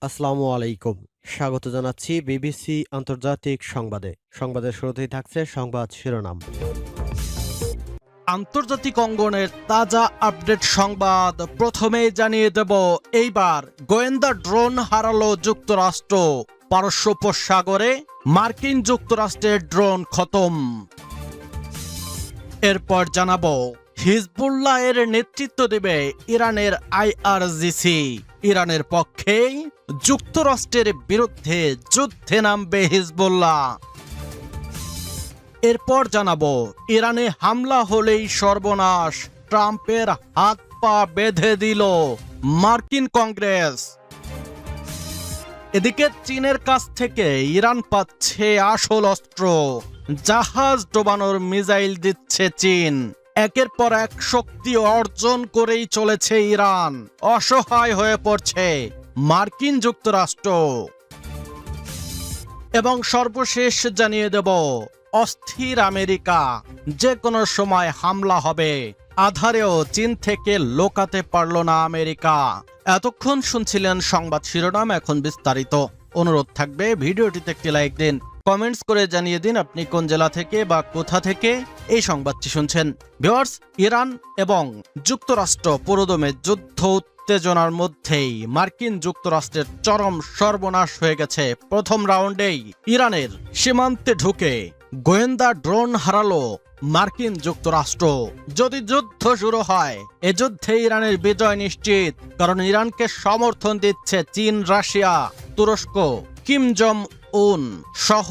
আসসালামু আলাইকুম। স্বাগত জানাচ্ছি বিবিসি আন্তর্জাতিক সংবাদে। সংবাদের শুরুতেই থাকছে সংবাদ শিরোনাম। আন্তর্জাতিক অঙ্গনের তাজা আপডেট সংবাদ প্রথমেই জানিয়ে দেব, এইবার গোয়েন্দা ড্রোন হারালো যুক্তরাষ্ট্র। পারস্য উপসাগরে মার্কিন যুক্তরাষ্ট্রের ড্রোন খতম। এরপর জানাবো, হিজবুল্লাহ এর নেতৃত্ব দেবে ইরানের আইআরজিসি। ইরানের পক্ষেই যুক্তরাষ্ট্রের বিরুদ্ধে যুদ্ধে নামবে হিজবুল্লাহ। এরপর জানাবো, ইরানে হামলা হলেই সর্বনাশ, ট্রাম্পের হাত পা বেঁধে দিল মার্কিন কংগ্রেস। এদিকে চীনের কাছ থেকে ইরান পাচ্ছে আসল অস্ত্র, জাহাজ ডোবানোর মিসাইল দিচ্ছে চীন। একের পর এক শক্তি অর্জন করেই চলেছে ইরান, অসহায় হয়ে পড়ছে মার্কিন যুক্তরাষ্ট্র। এবং সর্বশেষ জানিয়ে দেব, অস্থির আমেরিকা, যে কোনো সময় হামলা হবে। আধারেও চীন থেকে লোকাতে পারল না আমেরিকা। এতক্ষণ শুনছিলেন সংবাদ শিরোনাম, এখন বিস্তারিত। অনুরোধ থাকবে ভিডিওটিতে একটি লাইক দিন, কমেন্টস করে জানিয়ে দিন আপনি কোন জেলা থেকে বা কোথা থেকে এই সংবাদটি শুনছেন। ভিউয়ার্স, ইরান এবং যুক্তরাষ্ট্র পুরোদমে যুদ্ধ উত্তেজনার মধ্যেই মার্কিন যুক্তরাষ্ট্রের চরম সর্বনাশ হয়ে গেছে। প্রথম রাউন্ডেই ইরানের সীমান্তে ঢুকে গোয়েন্দা ড্রোন হারালো মার্কিন যুক্তরাষ্ট্র। যদি যুদ্ধ শুরু হয়, এ যুদ্ধে ইরানের বিজয় নিশ্চিত, কারণ ইরানকে সমর্থন দিচ্ছে চীন, রাশিয়া, তুরস্ক, কিম জং উন সহ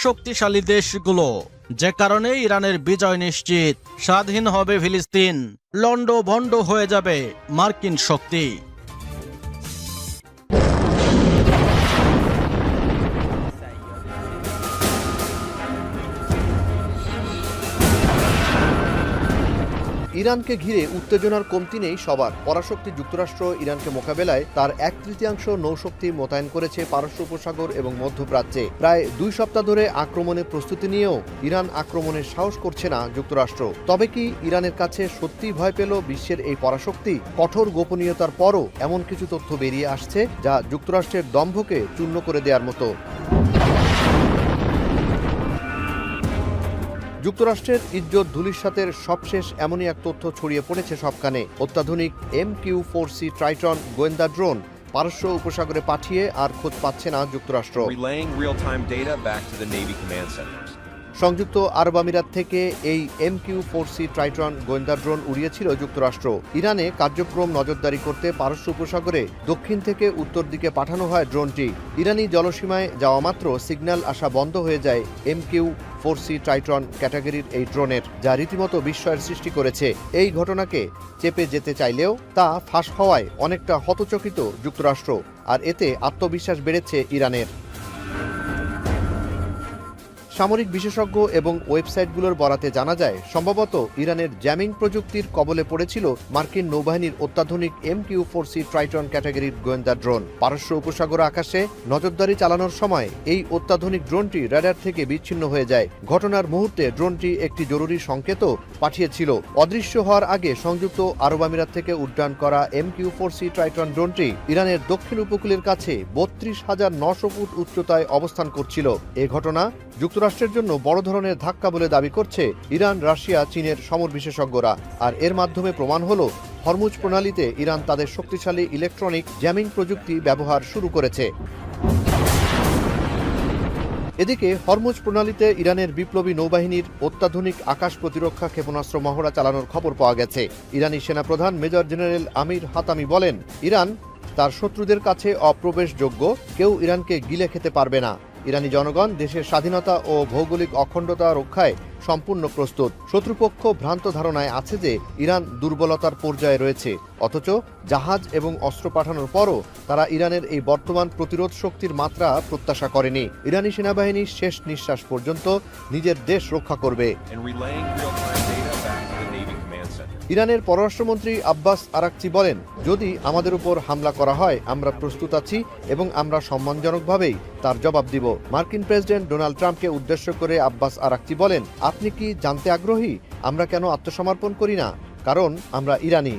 শক্তিশালী দেশগুলো। যে কারণে ইরানের বিজয় নিশ্চিত। স্বাধীন হবে ফিলিস্তিন, লন্ডভন্ড হয়ে যাবে মার্কিন শক্তি। ইরানকে ঘিরে উত্তেজনার কমতি নেই সবার। পরাশক্তি যুক্তরাষ্ট্র ইরানকে মোকাবেলায় তার 1/3 নৌশক্তি মোতায়েন করেছে পারস্য উপসাগর এবং মধ্যপ্রাচ্যে। প্রায় 2 সপ্তাহ ধরে আক্রমণের প্রস্তুতি নিয়েও ইরান আক্রমণের সাহস করছে না যুক্তরাষ্ট্র। তবে কি ইরানের কাছে সত্যিই ভয় পেল বিশ্বের এই পরাশক্তি? কঠোর গোপনীয়তার পরও এমন কিছু তথ্য বেরিয়ে আসছে যা যুক্তরাষ্ট্রের দম্ভকে চূর্ণ করে দেওয়ার মতো। যুক্তরাষ্ট্রের ইজ্জত ধূলিসাতের সবশেষ এমনই এক তথ্য ছড়িয়ে পড়েছে সবখানে। অত্যাধুনিক MQ-4C ট্রাইটন গোয়েন্দা ড্রোন পারস্য উপসাগরে পাঠিয়ে আর খোঁজ পাচ্ছে না যুক্তরাষ্ট্র। সংযুক্ত আরব আমিরাত থেকে এই MQ-4C ট্রাইটন গোয়েন্দা ড্রোন উড়িয়েছিল যুক্তরাষ্ট্র। ইরানে কার্যক্রম নজরদারি করতে পারস্য উপসাগরে দক্ষিণ থেকে উত্তর দিকে পাঠানো হয় ড্রোনটি। ইরানি জলসীমায় যাওয়া মাত্র সিগন্যাল আসা বন্ধ হয়ে যায় MQ-4C ট্রাইটন ক্যাটাগরির এই ড্রোনের, যা রীতিমতো বিস্ময়ের সৃষ্টি করেছে। এই ঘটনাকে চেপে যেতে চাইলেও তা ফাঁস হওয়ায় অনেকটা হতচকিত যুক্তরাষ্ট্র, আর এতে আত্মবিশ্বাস বেড়েছে ইরানের। সামরিক বিশেষজ্ঞ এবং ওয়েবসাইটগুলোর বরাতে জানা যায়, সম্ভবত ইরানের জ্যামিং প্রযুক্তির কবলে পড়েছিল মার্কিন নৌবাহিনীর অত্যাধুনিক MQ-4C ট্রাইটন ক্যাটাগরির গোয়েন্দা ড্রোন। পারস্য উপসাগর আকাশে নজরদারি চালানোর সময় এই অত্যাধুনিক ড্রোনটি রাডার থেকে বিচ্ছিন্ন হয়ে যায়। ঘটনার মুহূর্তে ড্রোনটি একটি জরুরি সংকেতও পাঠিয়েছিল। অদৃশ্য হওয়ার আগে সংযুক্ত আরব আমিরাত থেকে উড্ডয়ন করা MQ-4C ট্রাইটন ড্রোনটি ইরানের দক্ষিণ উপকূলের কাছে 32,900 ফুট উচ্চতায় অবস্থান করছিল। এ ঘটনা যুক্তরাষ্ট্রের জন্য বড় ধরনের ধাক্কা বলে দাবি করছে ইরান, রাশিয়া, চীনের সমর বিশেষজ্ঞরা। আর এর মাধ্যমে প্রমাণ হলো হরমুজ প্রণালীতে ইরান তাদের শক্তিশালী ইলেকট্রনিক জ্যামিং প্রযুক্তি ব্যবহার শুরু করেছে। এদিকে হরমুজ প্রণালীতে ইরানের বিপ্লবী নৌবাহিনীর অত্যাধুনিক আকাশ প্রতিরক্ষা ক্ষেপণাস্ত্র মহড়া চালানোর খবর পাওয়া গেছে। ইরানি সেনাপ্রধান মেজর জেনারেল আমির হাতামি বলেন, ইরান তার শত্রুদের কাছে অপ্রবেশযোগ্য, কেউ ইরানকে গিলে খেতে পারবে না। ইরানি জনগণ দেশের স্বাধীনতা ও ভৌগোলিক অখণ্ডতা রক্ষায় সম্পূর্ণ প্রস্তুত। শত্রুপক্ষ ভ্রান্ত ধারণায় আছে যে ইরান দুর্বলতার পর্যায়ে রয়েছে, অথচ জাহাজ এবং অস্ত্র পাঠানোর পরও তারা ইরানের এই বর্তমান প্রতিরোধ শক্তির মাত্রা প্রত্যাশা করেনি। ইরানি সেনাবাহিনী শেষ নিঃশ্বাস পর্যন্ত নিজের দেশ রক্ষা করবে। ইরানের পররাষ্ট্রমন্ত্রী আব্বাস আরাকচি বলেন, যদি আমাদের উপর হামলা করা হয় আমরা প্রস্তুত আছি এবং আমরা সম্মানজনকভাবেই তার জবাব দিব। মার্কিন প্রেসিডেন্ট ডোনাল্ড ট্রাম্পকে উদ্দেশ্য করে আব্বাস আরাকচি বলেন, আপনি কি জানতে আগ্রহী আমরা কেন আত্মসমর্পণ করি না? কারণ আমরা ইরানি।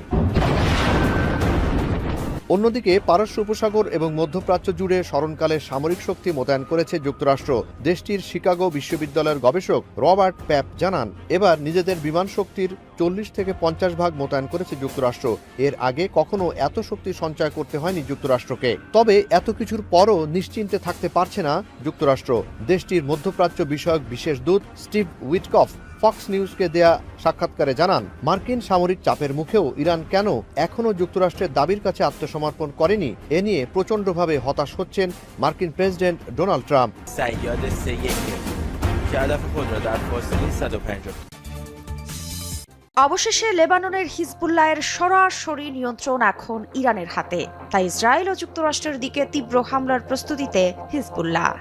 অন্যদিকে পারস্য উপসাগর এবং মধ্যপ্রাচ্য জুড়ে স্মরণকালে সামরিক শক্তি মোতায়েন করেছে যুক্তরাষ্ট্র। দেশটির শিকাগো বিশ্ববিদ্যালয়ের গবেষক রবার্ট প্যাপ জানান, এবার নিজেদের বিমান শক্তির 40 থেকে 50 ভাগ মোতায়েন করেছে যুক্তরাষ্ট্র। এর আগে কখনো এত শক্তি সঞ্চয় করতে হয়নি যুক্তরাষ্ট্রকে। তবে এত কিছুর পরও নিশ্চিন্তে থাকতে পারছে না যুক্তরাষ্ট্র। দেশটির মধ্যপ্রাচ্য বিষয়ক বিশেষ দূত স্টিভ উইটকফ ফক্স নিউজকে দেয়া সাক্ষাৎকারে জানান, মার্কিন সামরিক চাপের মুখেও ইরান কেন এখনও যুক্তরাষ্ট্রের দাবির কাছে আত্মসমর্পণ করেনি, এ নিয়ে প্রচণ্ডভাবে হতাশ হচ্ছেন মার্কিন প্রেসিডেন্ট ডোনাল্ড ট্রাম্প। অবশেষে লেবাননের হিজবুল্লাহের সরাসরি নিয়ন্ত্রণ এখন ইরানের হাতে, তাই ইসরায়েল ও যুক্তরাষ্ট্রের দিকে তীব্র হামলার প্রস্তুতিতে হিজবুল্লাহ।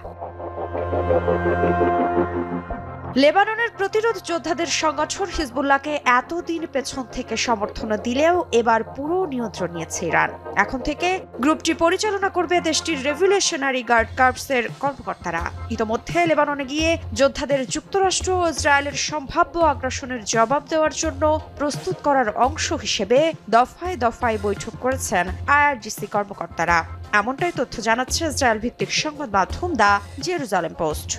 লেবাননের প্রতিরোধ যোদ্ধাদের সংগঠন হিজবুল্লাহকে এতদিন পেছন থেকে সমর্থন দিলেও এবার পুরো নিয়ন্ত্রণ নিয়েছে ইরান। এখন থেকে গ্রুপটি পরিচালনা করবে দেশটির রেভলিউশনারি গার্ড কর্পসের কর্মকর্তারা। ইতোমধ্যে লেবাননে গিয়ে যোদ্ধাদের যুক্তরাষ্ট্র ও ইসরায়েলের সম্ভাব্য আগ্রাসনের জবাব দেওয়ার জন্য প্রস্তুত করার অংশ হিসেবে দফায় দফায় বৈঠক করেছেন আইআরজিসি কর্মকর্তারা। এমনটাই তথ্য জানাচ্ছে ইসরায়েল ভিত্তিক সংবাদ মাধ্যম দ্য জেরুজালেম পোস্ট।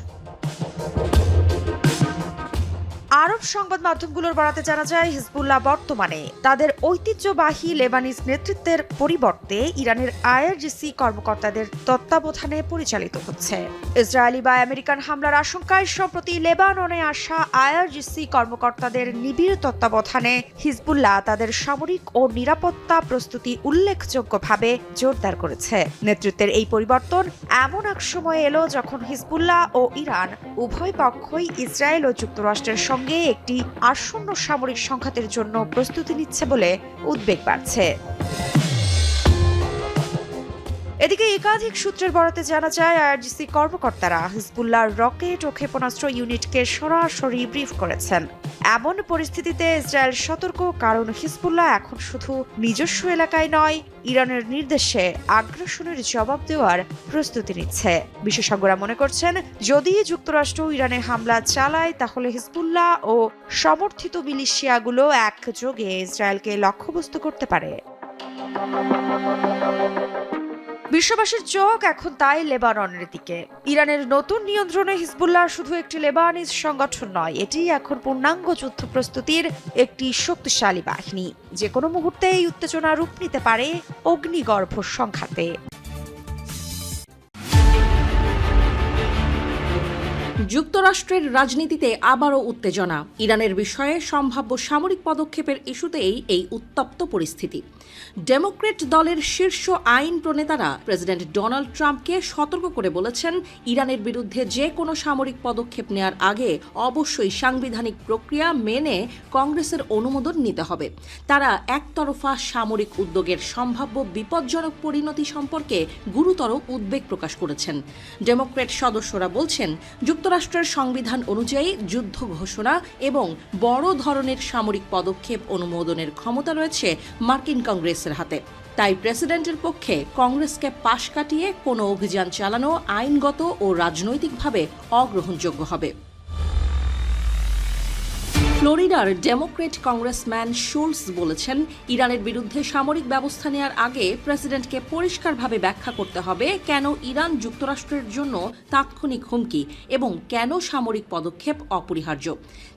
আরব সংবাদ মাধ্যমগুলোর বরাতে জানা যায়, হিজবুল্লাহ বর্তমানে তাদের ঐতিহ্যবাহী লেবানিজ নেতৃত্বের পরিবর্তে ইরানের আইআরজিসি কর্মকর্তাদের তত্ত্বাবধানে পরিচালিত হচ্ছে। ইসরায়েলি বা আমেরিকান হামলার আশঙ্কায় সম্প্রতি লেবাননে আসা আইআরজিসি কর্মকর্তাদের নিবিড় তত্ত্বাবধানে হিজবুল্লাহ তাদের সামরিক ও নিরাপত্তা প্রস্তুতি উল্লেখযোগ্যভাবে জোরদার করেছে। নেতৃত্বের এই পরিবর্তন এমন এক সময় এলো যখন হিজবুল্লাহ ও ইরান উভয় পক্ষই ইসরায়েল ও যুক্তরাষ্ট্রের সঙ্গে একটি আসন্ন সামরিক সংঘাতের জন্য প্রস্তুতি নিচ্ছে বলে উদ্বেগ বাড়ছে। এদিকে একাধিক সূত্রের বরাতে জানা যায়, আইআরজিসি কর্মকর্তারা হিজবুল্লাহর রকেট ও ক্ষেপণাস্ত্র ইউনিটকে সরাসরি ব্রিফ করেছেন। এমন পরিস্থিতিতে ইসরায়েল সতর্ক, কারণ হিজবুল্লাহ এখন শুধু নিজস্ব এলাকায় নয়, ইরানের নির্দেশে আগ্রাসনের জবাব দেওয়ার প্রস্তুতি নিচ্ছে। বিশেষজ্ঞরা মনে করছেন, যদি যুক্তরাষ্ট্র ইরানে হামলা চালায় তাহলে হিজবুল্লাহ ও সমর্থিত মিলিশিয়াগুলো একযোগে ইসরায়েলকে লক্ষ্যবস্তু করতে পারে। বিশ্ববাসীর চোখ এখন তাই লেবাননের দিকে। ইরানের নতুন নিয়ন্ত্রণে হিজবুল্লাহ শুধু একটি লেবানিজ সংগঠন নয়, এটি এখন পূর্ণাঙ্গ যুদ্ধ প্রস্তুতির একটি শক্তিশালী বাহিনী। যে কোনো মুহূর্তে এই উত্তেজনা রূপ নিতে পারে অগ্নিগর্ভ সংঘাতে। যুক্তরাষ্ট্রের রাজনীতিতে আবারও উত্তেজনা। ইরানের বিষয়ে সম্ভাব্য সামরিক পদক্ষেপের ইস্যুতেই এই উত্তপ্ত পরিস্থিতি। ডেমোক্র্যাট দলের শীর্ষ আইন প্রণেতারা প্রেসিডেন্ট ডোনাল্ড ট্রাম্পকে সতর্ক করে বলেছেন, ইরানের বিরুদ্ধে যে কোনো সামরিক পদক্ষেপ নেওয়ার আগে অবশ্যই সাংবিধানিক প্রক্রিয়া মেনে কংগ্রেসের অনুমোদন নিতে হবে। তারা একতরফা সামরিক উদ্যোগের সম্ভাব্য বিপজ্জনক পরিণতি সম্পর্কে গুরুতর উদ্বেগ প্রকাশ করেছেন। ডেমোক্র্যাট সদস্যরা বলছেন, যুক্তরাষ্ট্রের সংবিধান অনুযায়ী যুদ্ধ ঘোষণা এবং বড় ধরনের সামরিক পদক্ষেপ অনুমোদনের ক্ষমতা রয়েছে মার্কিন কংগ্রেসের হাতে। তাই প্রেসিডেন্টের পক্ষে কংগ্রেসকে পাশ কাটিয়ে কোনো অভিযান চালানো আইনগত ও রাজনৈতিকভাবে অগ্রহণযোগ্য হবে। ফ্লোরিডার ডেমোক্র্যাট কংগ্রেসম্যান শুলস বলেছেন, ইরানের বিরুদ্ধে সামরিক ব্যবস্থা নেওয়ার আগে প্রেসিডেন্টকে পরিষ্কারভাবে ব্যাখ্যা করতে হবে কেন ইরান যুক্তরাষ্ট্রের জন্য তাৎক্ষণিক হুমকি এবং কেন সামরিক পদক্ষেপ অপরিহার্য।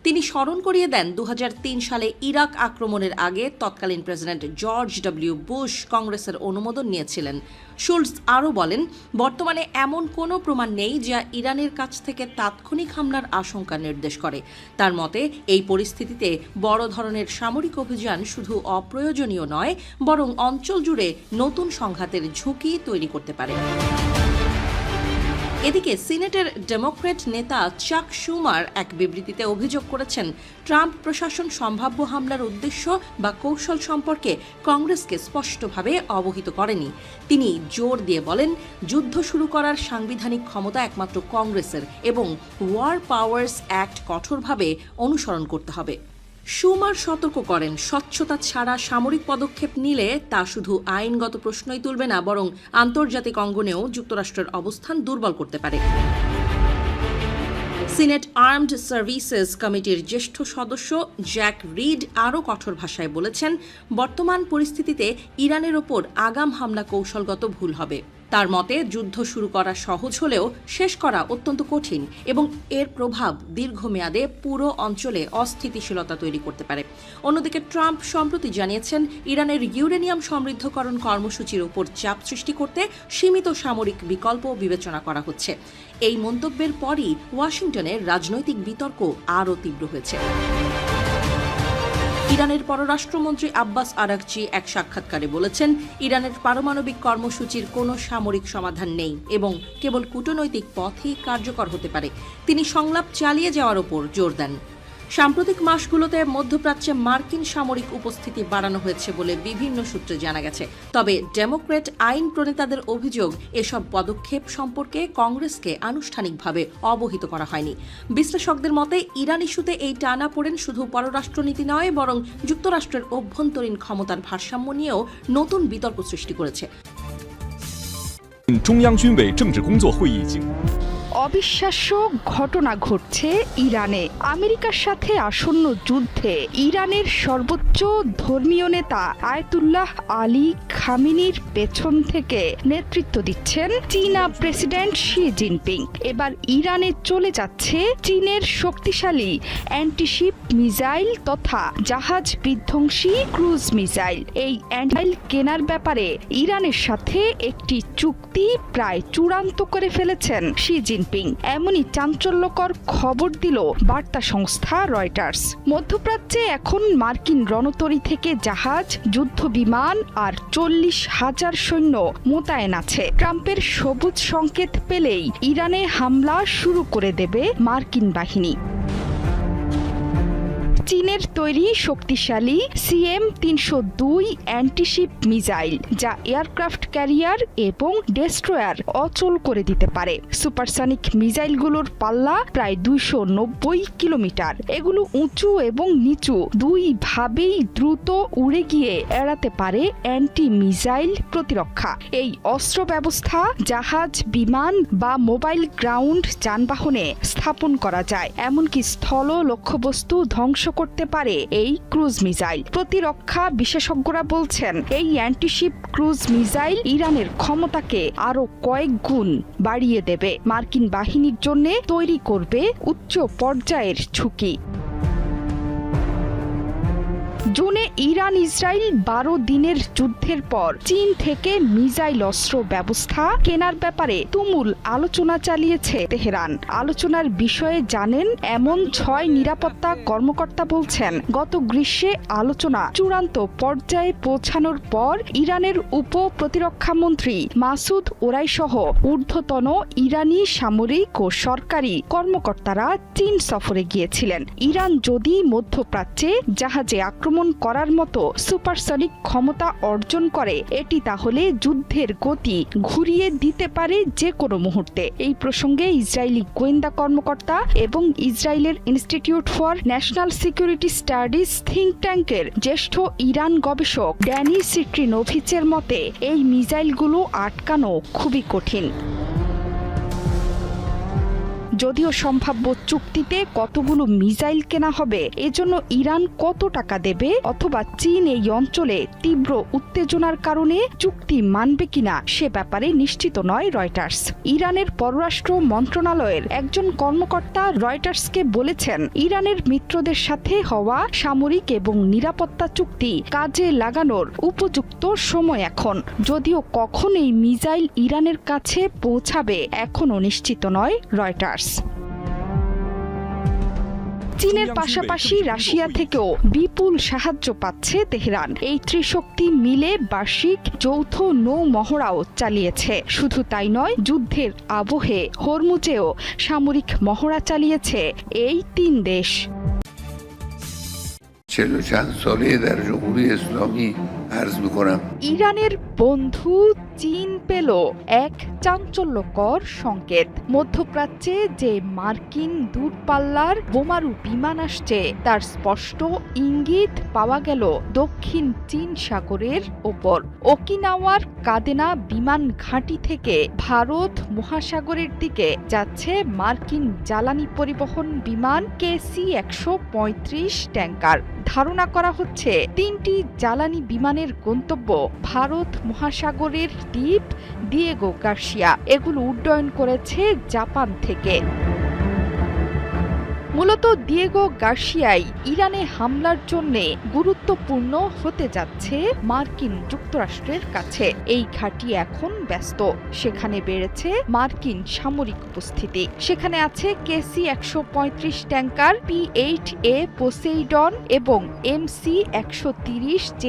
তিনি স্মরণ করিয়ে দেন 2003 সালে ইরাক আক্রমণের আগে তৎকালীন প্রেসিডেন্ট জর্জ ডব্লিউ বুশ কংগ্রেসের অনুমোদন নিয়েছিলেন। শুলস আরও বলেন, বর্তমানে এমন কোনো প্রমাণ নেই যা ইরানের কাছ থেকে তাৎক্ষণিক হামলার আশঙ্কা নির্দেশ করে। তার মতে এই পরিস্থিতিতে বড় ধরনের সামরিক অভিযান শুধু অপ্রয়োজনীয় নয়, বরং অঞ্চল জুড়ে নতুন সংঘাতের ঝুঁকি তৈরি করতে পারে। এদিকে সিনেটের ডেমোক্র্যাট নেতা চাক শুমার এক বিবৃতিতে অভিযোগ করেছেন, ট্রাম্প প্রশাসন সম্ভাব্য হামলার উদ্দেশ্য বা কৌশল সম্পর্কে কংগ্রেসকে স্পষ্টভাবে অবহিত করেনি। তিনি জোর দিয়ে বলেন, যুদ্ধ শুরু করার সাংবিধানিক ক্ষমতা একমাত্র কংগ্রেসের এবং ওয়ার পাওয়ার্স অ্যাক্ট কঠোরভাবে অনুসরণ করতে হবে। শুমার সতর্ক করেন, স্বচ্ছতা ছাড়া সামরিক পদক্ষেপ নিলে তা শুধু আইনগত প্রশ্নই তুলবে না, বরং আন্তর্জাতিক অঙ্গনেও যুক্তরাষ্ট্রের অবস্থান দুর্বল করতে পারে। সিনেট আর্মড সার্ভিসেস কমিটির জ্যেষ্ঠ সদস্য জ্যাক রিড আরও কঠোর ভাষায় বলেছেন, বর্তমান পরিস্থিতিতে ইরানের ওপর আগাম হামলা কৌশলগত ভুল হবে। তার মতে যুদ্ধ শুরু করা সহজ হলেও শেষ করা অত্যন্ত কঠিন এবং এর প্রভাব দীর্ঘমেয়াদে পুরো অঞ্চলে অস্থিতিশীলতা তৈরি করতে পারে। অন্যদিকে ট্রাম্প সম্প্রতি জানিয়েছেন, ইরানের ইউরেনিয়াম সমৃদ্ধকরণ কর্মসূচির উপর চাপ সৃষ্টি করতে সীমিত সামরিক বিকল্প বিবেচনা করা হচ্ছে। এই মন্তব্যের পরই ওয়াশিংটনের রাজনৈতিক বিতর্ক আরও তীব্র হয়েছে। ইরানের পররাষ্ট্রমন্ত্রী আব্বাস আরাকচি এক সাক্ষাৎকারে বলেছেন, ইরানের পারমাণবিক কর্মসূচির কোনো সামরিক সমাধান নেই এবং কেবল কূটনৈতিক পথই কার্যকর হতে পারে। তিনি সংলাপ চালিয়ে যাওয়ার ওপর জোর দেন। সাম্প্রতিক মাসগুলোতে মধ্যপ্রাচ্যে মার্কিন সামরিক উপস্থিতি বাড়ানো হয়েছে বলে বিভিন্ন সূত্রে জানা গেছে। তবে ডেমোক্র্যাট আইন প্রণেতাদের অভিযোগ, এসব পদক্ষেপ সম্পর্কে কংগ্রেসকে আনুষ্ঠানিকভাবে অবহিত করা হয়নি। বিশ্লেষকদের মতে ইরান ইস্যুতে এই টানাপোড়েন শুধু পররাষ্ট্রনীতি নয়, বরং যুক্তরাষ্ট্রের অভ্যন্তরীণ ক্ষমতার ভারসাম্য নিয়েও নতুন বিতর্ক সৃষ্টি করেছে। 中央军委政治工作会议警 অবিশ্বাস্য ঘটনা ঘটছে ইরানে। আমেরিকার সাথে আসন্ন যুদ্ধে ইরানের সর্বোচ্চ ধর্মীয় নেতা আয়াতুল্লাহ আলী খামেনির পেছন থেকে নেতৃত্ব দিচ্ছেন চীনা প্রেসিডেন্ট শি জিনপিং। এবার ইরানে চলে যাচ্ছে চীনের শক্তিশালী অ্যান্টিশিপ মিসাইল তথা জাহাজ বিধ্বংসী ক্রুজ মিসাইল। এই অ্যান্টিমাইল কেনার ব্যাপারে ইরানের সাথে একটি চুক্তি প্রায় চূড়ান্ত করে ফেলেছেন শি জিনপিং। এমনই চাঞ্চল্যকর খবর দিল বার্তা সংস্থা রয়টার্স। মধ্যপ্রাচ্যে এখন মার্কিন রণতরী থেকে জাহাজ, যুদ্ধ বিমান আর 40,000 সৈন্য মোতায়েন আছে। ট্রাম্পের সবুজ সংকেত পেলেই ইরানে হামলা শুরু করে দেবে মার্কিন বাহিনী। চীনের তৈরি শক্তিশালী CM-302 অ্যান্টিশিপ মিসাইল, যা এয়ারক্রাফট ক্যারিয়ার এবং ডেস্ট্রয়ার অচল করে দিতে পারে। সুপারসনিক মিসাইলগুলোর পাল্লা প্রায় 290 কিলোমিটার। এগুলো উঁচু এবং নিচু দুইভাবেই দ্রুত উড়ে গিয়ে এড়াতে পারে অ্যান্টি মিসাইল প্রতিরক্ষা। এই অস্ত্র ব্যবস্থা জাহাজ, বিমান বা মোবাইল গ্রাউন্ড যানবাহনে স্থাপন করা যায়। এমনকি স্থল লক্ষ্যবস্তু ধ্বংস করতে পারে এই ক্রুজ মিসাইল। প্রতিরক্ষা বিশেষজ্ঞরা বলছেন, এই অ্যান্টিশিপ ক্রুজ মিসাইল ইরানের ক্ষমতাকে আরো কয়েক গুণ বাড়িয়ে দেবে, মার্কিন বাহিনীর জন্য তৈরি করবে উচ্চ পর্যায়ের ঝুঁকি। জুনে ইরান ইসরায়েল 12 দিনের যুদ্ধের পর চীন থেকে মিসাইল অস্ত্র ব্যবস্থা কেনার ব্যাপারে তুমুল আলোচনা চালিয়েছে তেহরান। আলোচনার বিষয়ে জানেন এমন 6 নিরাপত্তা কর্মকর্তা বলছেন, গত গ্রীষ্মে আলোচনা চূড়ান্ত পর্যায়ে পৌঁছানোর পর ইরানের উপ প্রতিরক্ষামন্ত্রী মাসুদ ওরাইসহ ঊর্ধ্বতন ইরানি সামরিক ও সরকারি কর্মকর্তারা চীন সফরে গিয়েছিলেন। ইরান যদি মধ্যপ্রাচ্যে জাহাজে আক্রমণ করার মতো সুপারসনিক ক্ষমতা অর্জন করে, এটি তাহলে যুদ্ধের গতি ঘুরিয়ে দিতে পারে যে কোনো মুহূর্তে। এই প্রসঙ্গে ইসরায়েলি গোয়েন্দা কর্মকর্তা এবং ইসরায়েলের institute for national security studies think ট্যাঙ্কের জ্যেষ্ঠ ইরান গবেষক ড্যানি সিট্রিনোভিচের মতে, এই মিসাইলগুলো আটকানো খুবই কঠিন। যদিও সম্ভাব্য চুক্তিতে কতগুলো মিসাইল কেনা হবে, এজন্য ইরান কত টাকা দেবে অথবা চীন এই অঞ্চলে তীব্র উত্তেজনার কারণে চুক্তি মানবে কিনা সে ব্যাপারে নিশ্চিত নয় রয়টার্স। ইরানের পররাষ্ট্র মন্ত্রণালয়ের একজন কর্মকর্তা রয়টার্সকে বলেছেন, ইরানের মিত্রদের সাথে হওয়া সামরিক এবং নিরাপত্তা চুক্তি কাজে লাগানোর উপযুক্ত সময় এখন। যদিও কখন এই মিসাইল ইরানের কাছে পৌঁছাবে এখনও নিশ্চিত নয় রয়টার্স। চীনের পাশাপাশি রাশিয়া থেকেও বিপুল সাহায্য পাচ্ছে তেহরান। এই ত্রিশক্তি মিলে বার্ষিক যৌথ নৌ মহড়াও চালিয়েছে। শুধু তাই নয়, যুদ্ধের আবহে হরমুজেও সামরিক মহড়া চালিয়েছে এই 3 দেশ। 40 چند ساله در جمهوری اسلامی عرض می‌کنم ইরানের বন্ধু চীন পেল এক চাঞ্চল্যকর সংকেত। মধ্যপ্রাচ্যে যে মার্কিন দূরপাল্লার বোমারু বিমান আসছে তার স্পষ্ট ইঙ্গিত পাওয়া গেল দক্ষিণ চীন সাগরের ওপর। ওকিনাওয়ার কাদেনা বিমান ঘাঁটি থেকে ভারত মহাসাগরের দিকে যাচ্ছে মার্কিন জ্বালানি পরিবহন বিমান KC-135 ট্যাঙ্কার। ধারণা করা হচ্ছে 3টি জ্বালানি বিমানের গন্তব্য ভারত মহাসাগরের দ্বীপ দিয়েগো গার্সিয়া। এগুলো উড্ডয়ন করেছে জাপান থেকে। মূলত দিয়েগো গার্সিয়াই ইরানে হামলার জন্য গুরুত্বপূর্ণ হতে যাচ্ছে মার্কিন যুক্তরাষ্ট্রের কাছে। এই ঘাঁটি এখন ব্যস্ত, সেখানে বেড়েছে মার্কিন সামরিক উপস্থিতি। সেখানে আছে KC-135 ট্যাঙ্কার, P-8A পোসেইডন এবং MC-130J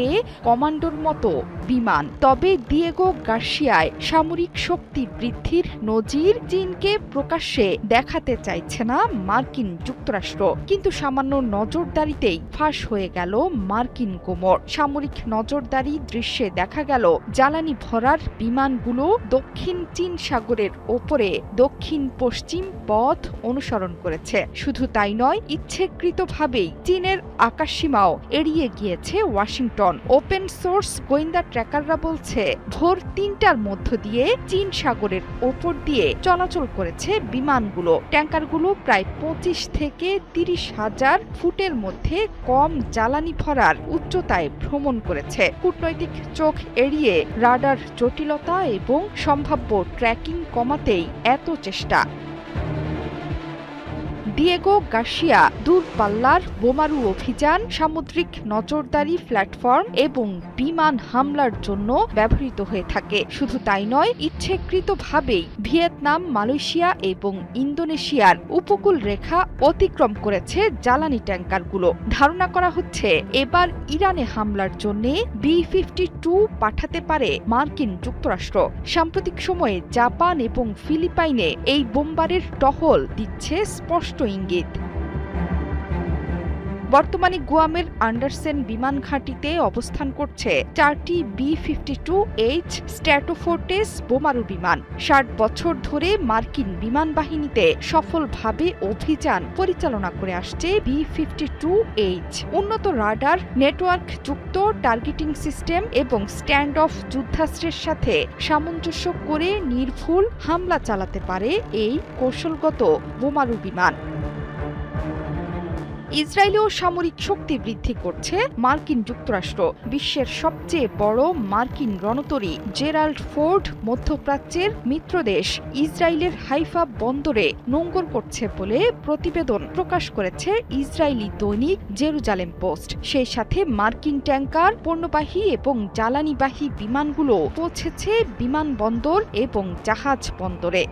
কমান্ডোর মতো বিমান। তবে দিয়েগো গার্সিয়ায় সামরিক শক্তি বৃদ্ধির নজির চীনকে প্রকাশ্যে দেখাতে চাইছে না মার্কিন যুক্তরাষ্ট্র, কিন্তু সামান্য নজরদারিতেই ফাঁস হয়ে গেল মার্কিন কোমর। সামরিক নজরদারি দৃশ্যে দেখা গেল জ্বালানি ভরার বিমানগুলো দক্ষিণ চীন সাগরের ওপরে দক্ষিণ পশ্চিম পথ অনুসরণ করেছে। শুধু তাই নয়, ইচ্ছাকৃতভাবেই চীনের আকাশসীমাও এড়িয়ে গিয়েছে ওয়াশিংটন। ওপেন সোর্স গোয়েন্দা ট্র্যাকাররা বলছে ভোর 3টার মধ্য দিয়ে চীন সাগরের ওপর দিয়ে চলাচল করেছে বিমানগুলো। ট্যাঙ্কারগুলো প্রায় 25 থেকে 30,000 ফুটের মধ্যে কম জ্বালানি ভরার উচ্চতায় ভ্রমণ করেছে। কূটনৈতিক চোখ এড়িয়ে রাডার জটিলতা এবং সম্ভাব্য ট্র্যাকিং কমাতেই এত চেষ্টা। দিয়েগো গার্সিয়া দূরপাল্লার বোমারু অভিযান, সামুদ্রিক নজরদারি প্ল্যাটফর্ম এবং বিমান হামলার জন্য ব্যবহৃত হয়ে থাকে। শুধু তাই নয়, ইচ্ছাকৃতভাবেই ভিয়েতনাম, মালয়েশিয়া এবং ইন্দোনেশিয়ার উপকূল রেখা অতিক্রম করেছে জ্বালানি ট্যাঙ্কারগুলো। ধারণা করা হচ্ছে এবার ইরানে হামলার জন্য B-52 পাঠাতে পারে মার্কিন যুক্তরাষ্ট্র। সাম্প্রতিক সময়ে জাপান এবং ফিলিপাইনে এই বোমবারের টহল দিচ্ছে স্পষ্ট ইঙ্গিত। বর্তমানে গুয়ামের আন্ডারসেন বিমান ঘাঁটিতে অবস্থান করছে 4টি B-52H স্ট্র্যাটোফোর্টেস বোমারু বিমান। 60 বছর ধরে মার্কিন বিমান বাহিনীতে সফলভাবে অভিযান পরিচালনা করে আসছে B-52H। উন্নত রাডার, নেটওয়ার্ক যুক্ত টার্গেটিং সিস্টেম এবং স্ট্যান্ড অফ যুদ্ধাস্ত্রের সাথে সামঞ্জস্য করে নির্ভুল হামলা চালাতে পারে এই কৌশলগত বোমারু বিমান। ইসরায়েলেও সামরিক শক্তি বৃদ্ধি করছে মার্কিন যুক্তরাষ্ট্র। বিশ্বের সবচেয়ে বড় মার্কিন রণতরী জেরাল্ড ফোর্ড মধ্যপ্রাচ্যের মিত্রদেশ ইসরায়েলের হাইফা বন্দরে নোঙ্গর করছে বলে প্রতিবেদন প্রকাশ করেছে ইসরায়েলি দৈনিক জেরুজালেম পোস্ট। সেই সাথে মার্কিন ট্যাঙ্কার, পণ্যবাহী এবং জ্বালানিবাহী বিমানগুলো পৌঁছেছে বিমানবন্দর এবং জাহাজ বন্দরে।